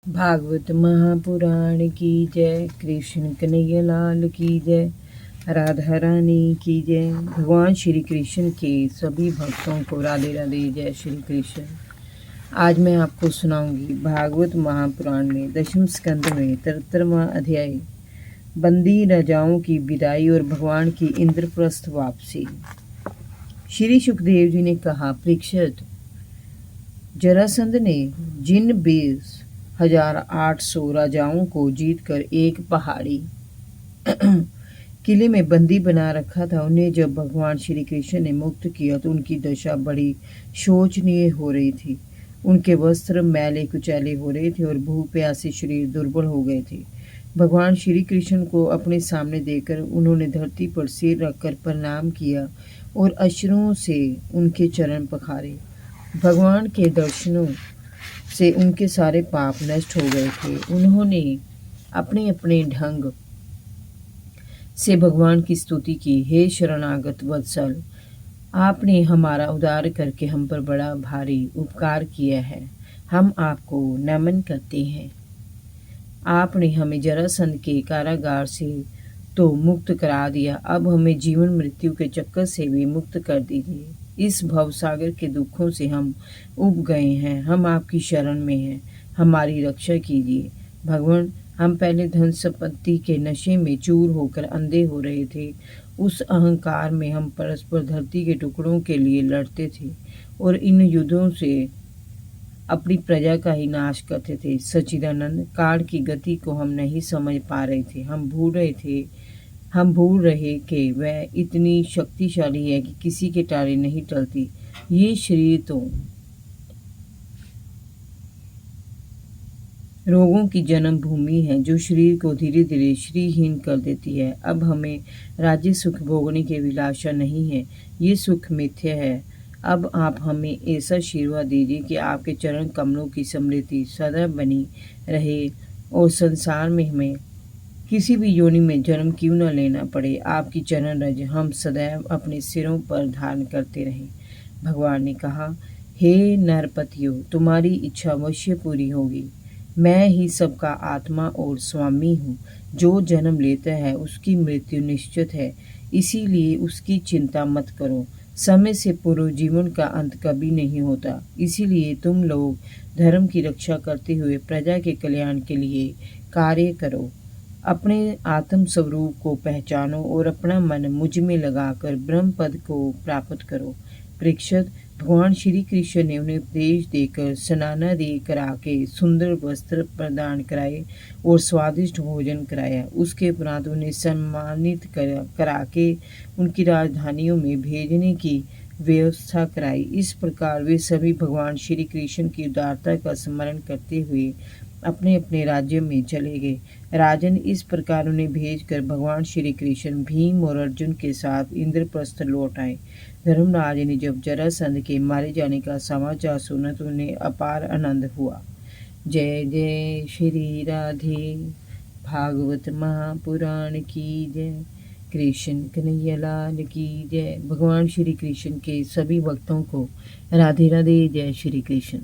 भागवत महापुराण की जय। कृष्ण कन्हैया लाल की जय। राधा रानी की जय। भगवान श्री कृष्ण के सभी भक्तों को राधे राधे। जय श्री कृष्ण। आज मैं आपको सुनाऊंगी भागवत महापुराण में 10वें स्कंद में 73वां अध्याय, बंदी राजाओं की विदाई और भगवान की इंद्रप्रस्थ वापसी। श्री सुखदेव जी ने कहा, परीक्षित, जरासंध ने जिन 20,800 राजाओं को जीतकर एक पहाड़ी किले में बंदी बना रखा था, उन्हें जब भगवान श्री कृष्ण ने मुक्त किया तो उनकी दशा बड़ी शोचनीय हो रही थी। उनके वस्त्र मैले कुचैले हो रहे थे और भूख प्यासे शरीर दुर्बल हो गए थे। भगवान श्री कृष्ण को अपने सामने देखकर उन्होंने धरती पर सिर रखकर प्रणाम किया और अश्रुओं से उनके चरण पखारे। भगवान के दर्शनों से उनके सारे पाप नष्ट हो गए थे। उन्होंने अपने अपने ढंग से भगवान की स्तुति की। हे शरणागत वत्सल, आपने हमारा उद्धार करके हम पर बड़ा भारी उपकार किया है। हम आपको नमन करते हैं। आपने हमें जरासंध के कारागार से तो मुक्त करा दिया, अब हमें जीवन मृत्यु के चक्कर से भी मुक्त कर दीजिए। इस भवसागर के दुखों से हम उब गए हैं। हम आपकी शरण में हैं, हमारी रक्षा कीजिए। भगवान, हम पहले धन संपत्ति के नशे में चूर होकर अंधे हो रहे थे। उस अहंकार में हम परस्पर धरती के टुकड़ों के लिए लड़ते थे और इन युद्धों से अपनी प्रजा का ही नाश करते थे। सच्चिदानंद, काल की गति को हम नहीं समझ पा रहे थे। हम भूल रहे कि वह इतनी शक्तिशाली है कि किसी के टारे नहीं टलती। ये शरीर तो रोगों की जन्म भूमि है जो शरीर को धीरे धीरे श्रीहीन कर देती है। अब हमें राज्य सुख भोगने की अभिलाषा नहीं है। ये सुख मिथ्या है। अब आप हमें ऐसा आशीर्वाद दीजिए कि आपके चरण कमलों की समृद्धि सदा बनी रहे और संसार में हमें किसी भी योनि में जन्म क्यों न लेना पड़े। आपकी चरण रज हम सदैव अपने सिरों पर धारण करते रहें। भगवान ने कहा, हे नरपतियों, तुम्हारी इच्छा अवश्य पूरी होगी। मैं ही सबका आत्मा और स्वामी हूँ। जो जन्म लेता है उसकी मृत्यु निश्चित है, इसीलिए उसकी चिंता मत करो। समय से पूर्व जीवन का अंत कभी नहीं होता। इसीलिए तुम लोग धर्म की रक्षा करते हुए प्रजा के कल्याण के लिए कार्य करो। अपने आत्म स्वरूप को पहचानो और अपना मन मुझ में लगाकर ब्रह्म पद को प्राप्त करो। परीक्षित, भगवान श्री कृष्ण ने उन्हें उपदेश देकर स्नानादि करा के सुंदर वस्त्र प्रदान कराए और स्वादिष्ट भोजन कराया। उसके उपरांत उन्हें सम्मानित करा के उनकी राजधानियों में भेजने की व्यवस्था कराई। इस प्रकार वे सभी भगवान श्री कृष्ण की उदारता का स्मरण करते हुए अपने अपने राज्य में चले गए। राजन, इस प्रकार उन्हें भेजकर भगवान श्री कृष्ण भीम और अर्जुन के साथ इंद्रप्रस्थ लौट आए। धर्मराज ने जब जरासंध के मारे जाने का समाचार सुना तो उन्हें अपार आनंद हुआ। जय जय श्री राधे। भागवत महापुराण की जय। कृष्ण कन्हैया लाल की जय। भगवान श्री कृष्ण के सभी भक्तों को राधे राधे। जय श्री कृष्ण।